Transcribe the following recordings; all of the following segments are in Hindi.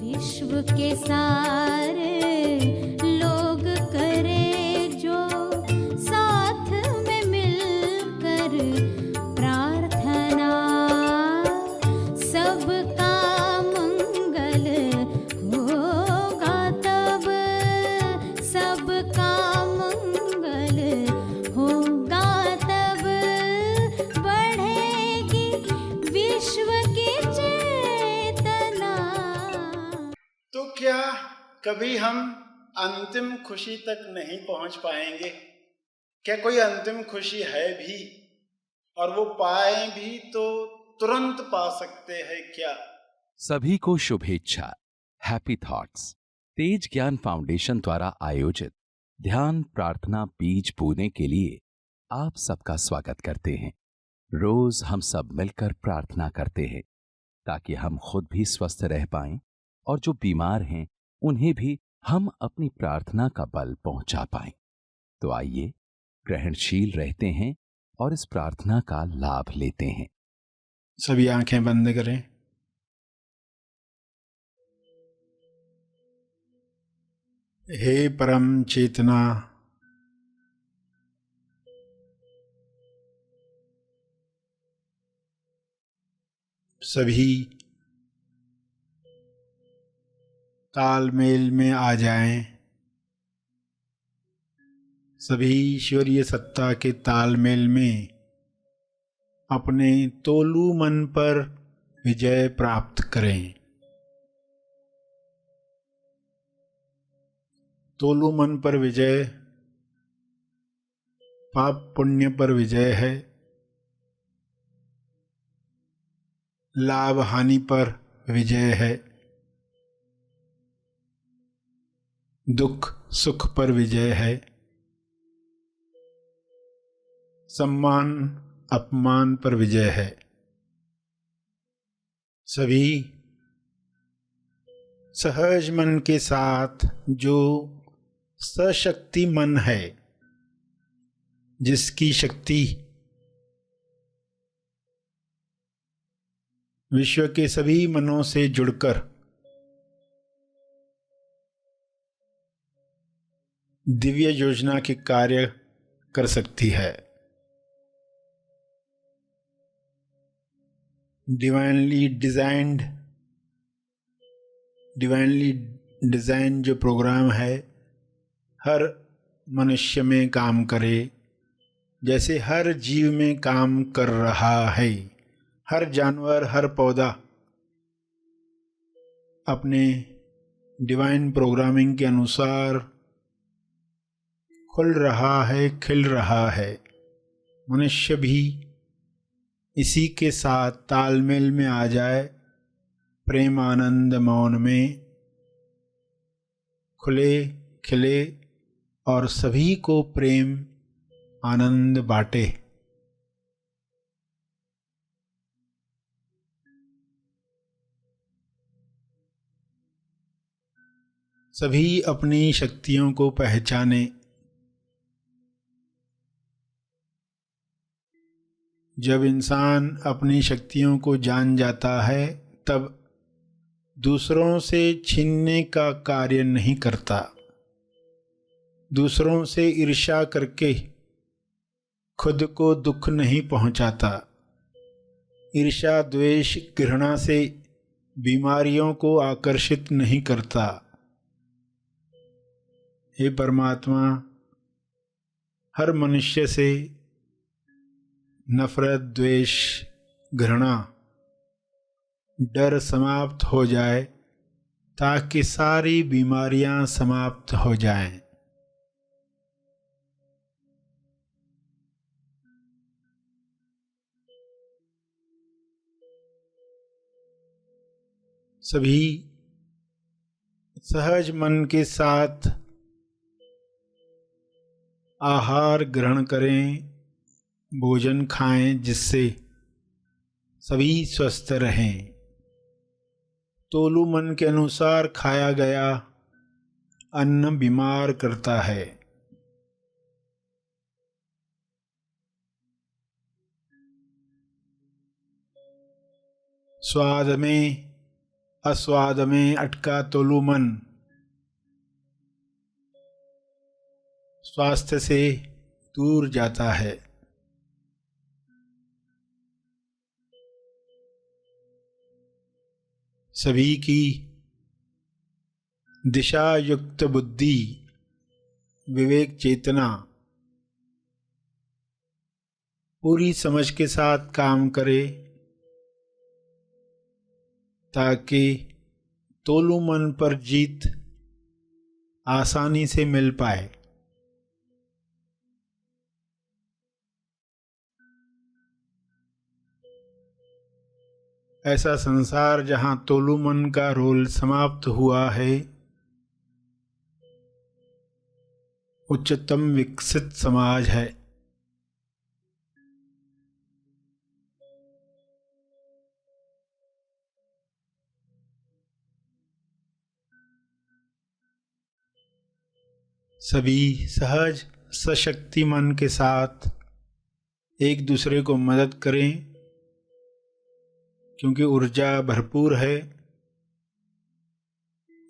विश्व के सारे लोग करे जो साथ में मिलकर प्रार्थना, सबका मंगल होगा तब, सबका मंगल होगा तब, बढ़ेगी विश्व की चेतना। तो क्या कभी हम अंतिम खुशी तक नहीं पहुंच पाएंगे? क्या कोई अंतिम खुशी है भी? और वो पाए भी तो तुरंत पा सकते हैं क्या? सभी को शुभेच्छा। हैप्पी थॉट्स तेज ज्ञान फाउंडेशन द्वारा आयोजित ध्यान प्रार्थना बीज बोने के लिए आप सबका स्वागत करते हैं। रोज हम सब मिलकर प्रार्थना करते हैं ताकि हम खुद भी स्वस्थ रह पाएं और जो बीमार हैं उन्हें भी हम अपनी प्रार्थना का बल पहुंचा पाएं। तो आइए ग्रहणशील रहते हैं और इस प्रार्थना का लाभ लेते हैं। सभी आंखें बंद करें। हे परम चेतना, सभी तालमेल में आ जाएं। सभी ईश्वरीय सत्ता के तालमेल में अपने तोलू मन पर विजय प्राप्त करें। तोलू मन पर विजय पाप पुण्य पर विजय है, लाभ हानि पर विजय है, दुख सुख पर विजय है, सम्मान अपमान पर विजय है। सभी सहज मन के साथ, जो सशक्ति मन है, जिसकी शक्ति विश्व के सभी मनों से जुड़कर दिव्य योजना के कार्य कर सकती है। डिवाइनली डिजाइन जो प्रोग्राम है, हर मनुष्य में काम करे जैसे हर जीव में काम कर रहा है। हर जानवर, हर पौधा अपने डिवाइन प्रोग्रामिंग के अनुसार खुल रहा है, खिल रहा है। मनुष्य भी इसी के साथ तालमेल में आ जाए, प्रेम आनंद मौन में खुले खिले और सभी को प्रेम आनंद बांटे। सभी अपनी शक्तियों को पहचाने। जब इंसान अपनी शक्तियों को जान जाता है, तब दूसरों से छीनने का कार्य नहीं करता। दूसरों से ईर्ष्या करके खुद को दुख नहीं पहुंचाता। ईर्ष्या, द्वेष, घृणा से बीमारियों को आकर्षित नहीं करता। हे परमात्मा, हर मनुष्य से नफरत, द्वेष, घृणा, डर समाप्त हो जाए ताकि सारी बीमारियां समाप्त हो जाएं। सभी सहज मन के साथ आहार ग्रहण करें, भोजन खाएं जिससे सभी स्वस्थ रहें। तोलू मन के अनुसार खाया गया अन्न बीमार करता है। स्वाद में अस्वाद में अटका तोलू मन स्वास्थ्य से दूर जाता है। सभी की दिशा युक्त बुद्धि, विवेक चेतना पूरी समझ के साथ काम करे ताकि तोलू मन पर जीत आसानी से मिल पाए। ऐसा संसार जहाँ तोलू मन का रोल समाप्त हुआ है, उच्चतम विकसित समाज है। सभी सहज सशक्ति मन के साथ एक दूसरे को मदद करें, क्योंकि ऊर्जा भरपूर है,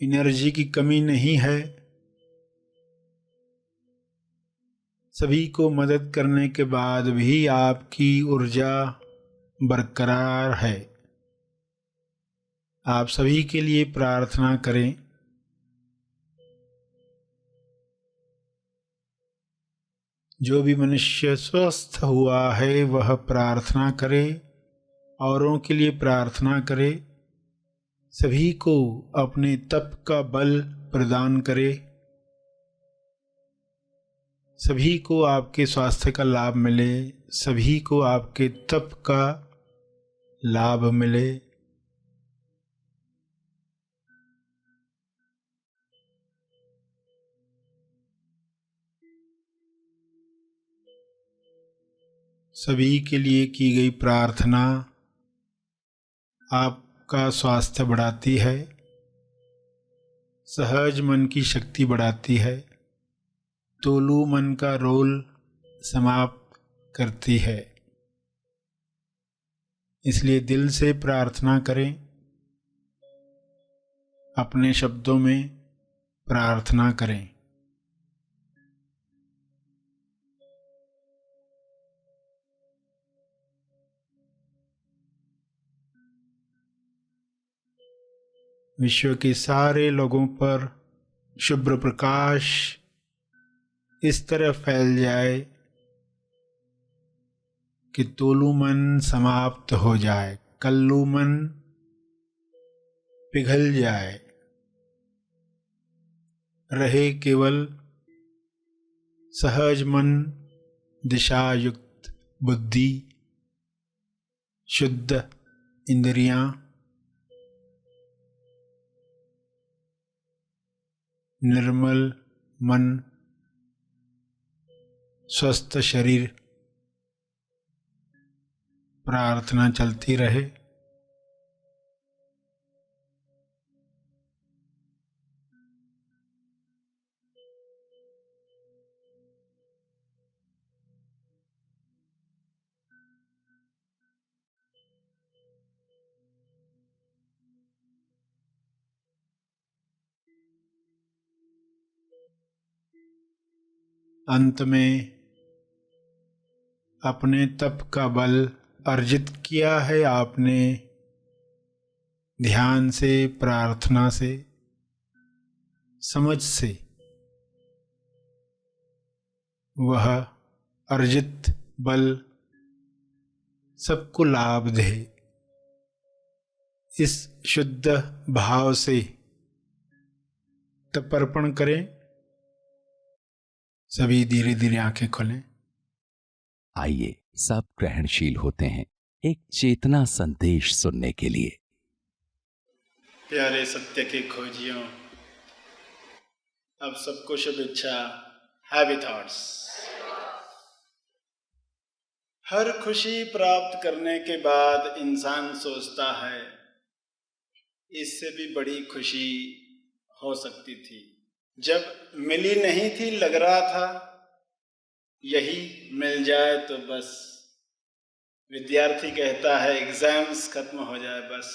एनर्जी की कमी नहीं है। सभी को मदद करने के बाद भी आपकी ऊर्जा बरकरार है। आप सभी के लिए प्रार्थना करें। जो भी मनुष्य स्वस्थ हुआ है वह प्रार्थना करे, औरों के लिए प्रार्थना करे, सभी को अपने तप का बल प्रदान करे, सभी को आपके स्वास्थ्य का लाभ मिले, सभी को आपके तप का लाभ मिले। सभी के लिए की गई प्रार्थना आपका स्वास्थ्य बढ़ाती है, सहज मन की शक्ति बढ़ाती है, तोलू मन का रोल समाप्त करती है। इसलिए दिल से प्रार्थना करें, अपने शब्दों में प्रार्थना करें। विश्व के सारे लोगों पर शुभ्र प्रकाश इस तरह फैल जाए कि तोलू मन समाप्त हो जाए, कल्लू मन पिघल जाए, रहे केवल सहज मन, दिशा युक्त बुद्धि, शुद्ध इंद्रियां, निर्मल मन, स्वस्थ शरीर। प्रार्थना चलती रहे। अंत में अपने तप का बल अर्जित किया है आपने, ध्यान से, प्रार्थना से, समझ से, वह अर्जित बल सबको लाभ दे। इस शुद्ध भाव से तर्पण करें। सभी धीरे धीरे आंखें खोलें। आइए सब ग्रहणशील होते हैं एक चेतना संदेश सुनने के लिए। प्यारे सत्य के खोजियों, अब सबको शुभेच्छा, हैप्पी थॉट्स। हर खुशी प्राप्त करने के बाद इंसान सोचता है इससे भी बड़ी खुशी हो सकती थी। जब मिली नहीं थी लग रहा था यही मिल जाए तो बस। विद्यार्थी कहता है एग्जाम्स खत्म हो जाए बस।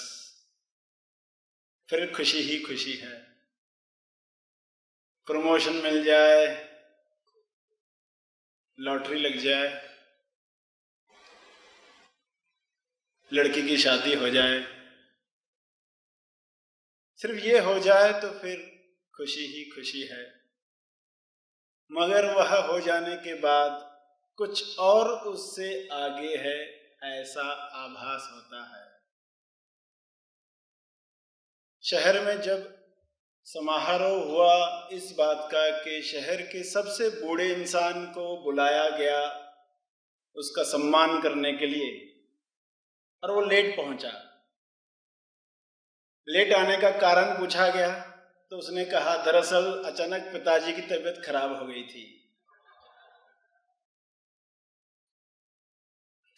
फिर खुशी ही खुशी है। प्रमोशन मिल जाए, लॉटरी लग जाए, लड़की की शादी हो जाए, सिर्फ ये हो जाए तो फिर खुशी ही खुशी है। मगर वह हो जाने के बाद कुछ और उससे आगे है, ऐसा आभास होता है। शहर में जब समारोह हुआ इस बात का कि शहर के सबसे बूढ़े इंसान को बुलाया गया उसका सम्मान करने के लिए, और वो लेट पहुंचा। लेट आने का कारण पूछा गया तो उसने कहा दरअसल अचानक पिताजी की तबीयत खराब हो गई थी।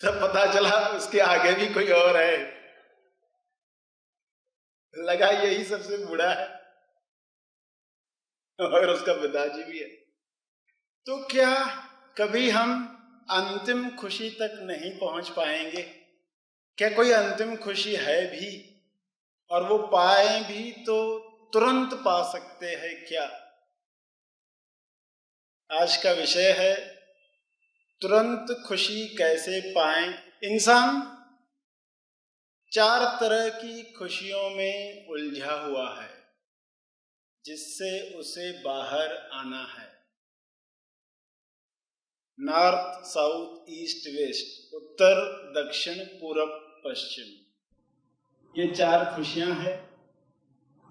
तब पता चला उसके आगे भी कोई और है, लगा यही सबसे बूढ़ा है और उसका पिताजी भी है। तो क्या कभी हम अंतिम खुशी तक नहीं पहुंच पाएंगे? क्या कोई अंतिम खुशी है भी, और वो पाए भी तो तुरंत पा सकते हैं क्या? आज का विषय है तुरंत खुशी कैसे पाएं। इंसान 4 तरह की खुशियों में उलझा हुआ है जिससे उसे बाहर आना है। नॉर्थ, साउथ, ईस्ट, वेस्ट, उत्तर, दक्षिण, पूरब, पश्चिम, ये 4 खुशियां हैं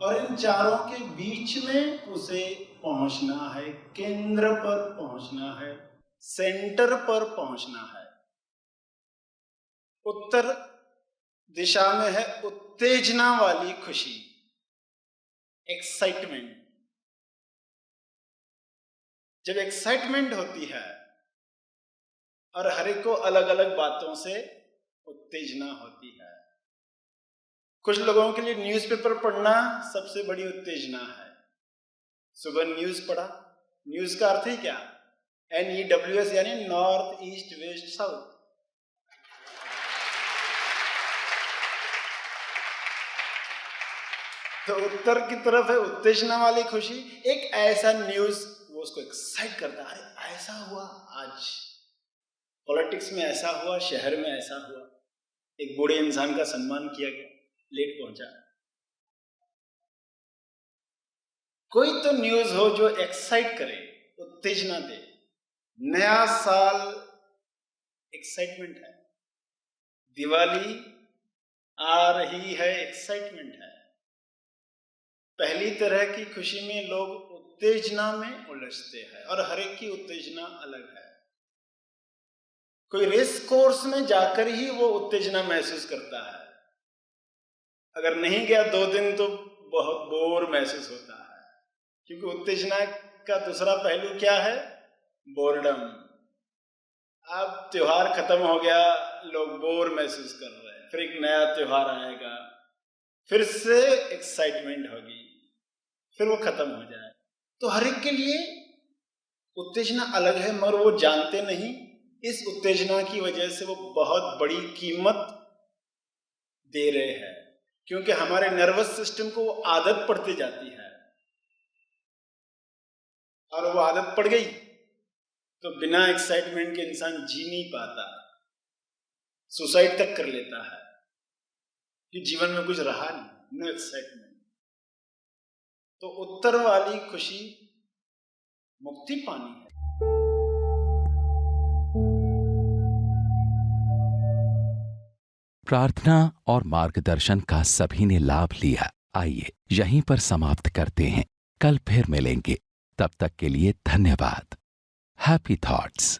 और इन चारों के बीच में उसे पहुंचना है, केंद्र पर पहुंचना है, सेंटर पर पहुंचना है। उत्तर दिशा में है उत्तेजना वाली खुशी, एक्साइटमेंट। जब एक्साइटमेंट होती है और हर एक को अलग अलग बातों से उत्तेजना होती है। कुछ लोगों के लिए न्यूज़पेपर पढ़ना सबसे बड़ी उत्तेजना है। सुबह न्यूज़ पढ़ा, न्यूज़ का अर्थ ही क्या? NEWS यानी नॉर्थ, ईस्ट, वेस्ट, साउथ। तो उत्तर की तरफ है उत्तेजना वाली खुशी, एक ऐसा न्यूज़ वो उसको एक्साइट करता है, अरे ऐसा हुआ आज, पॉलिटिक्स में ऐसा हुआ, शहर में ऐसा हुआ, एक बूढ़े इंसान का सम्मान किया गया, लेट पहुंचा। कोई तो न्यूज़ हो जो एक्साइट करे, उत्तेजना दे। नया साल एक्साइटमेंट है, दिवाली आ रही है, एक्साइटमेंट है। पहली तरह की खुशी में लोग उत्तेजना में उलझते हैं और हर एक की उत्तेजना अलग है। कोई रेस कोर्स में जाकर ही वो उत्तेजना महसूस करता है, अगर नहीं गया 2 दिन तो बहुत बोर महसूस होता है, क्योंकि उत्तेजना का दूसरा पहलू क्या है? बोर्डम। अब त्योहार खत्म हो गया, लोग बोर महसूस कर रहे हैं, फिर एक नया त्योहार आएगा, फिर से एक्साइटमेंट होगी, फिर वो खत्म हो जाए। तो हर एक के लिए उत्तेजना अलग है, मगर वो जानते नहीं। इस उत्तेजना की वजह से वो बहुत बड़ी कीमत दे रहे हैं, क्योंकि हमारे नर्वस सिस्टम को वो आदत पड़ती जाती है, और वो आदत पड़ गई तो बिना एक्साइटमेंट के इंसान जी नहीं पाता, सुसाइड तक कर लेता है कि जीवन में कुछ रहा नहीं, नो एक्साइटमेंट। तो उत्तर वाली खुशी मुक्ति पानी है। प्रार्थना और मार्गदर्शन का सभी ने लाभ लिया। आइए यहीं पर समाप्त करते हैं, कल फिर मिलेंगे। तब तक के लिए धन्यवाद। Happy thoughts.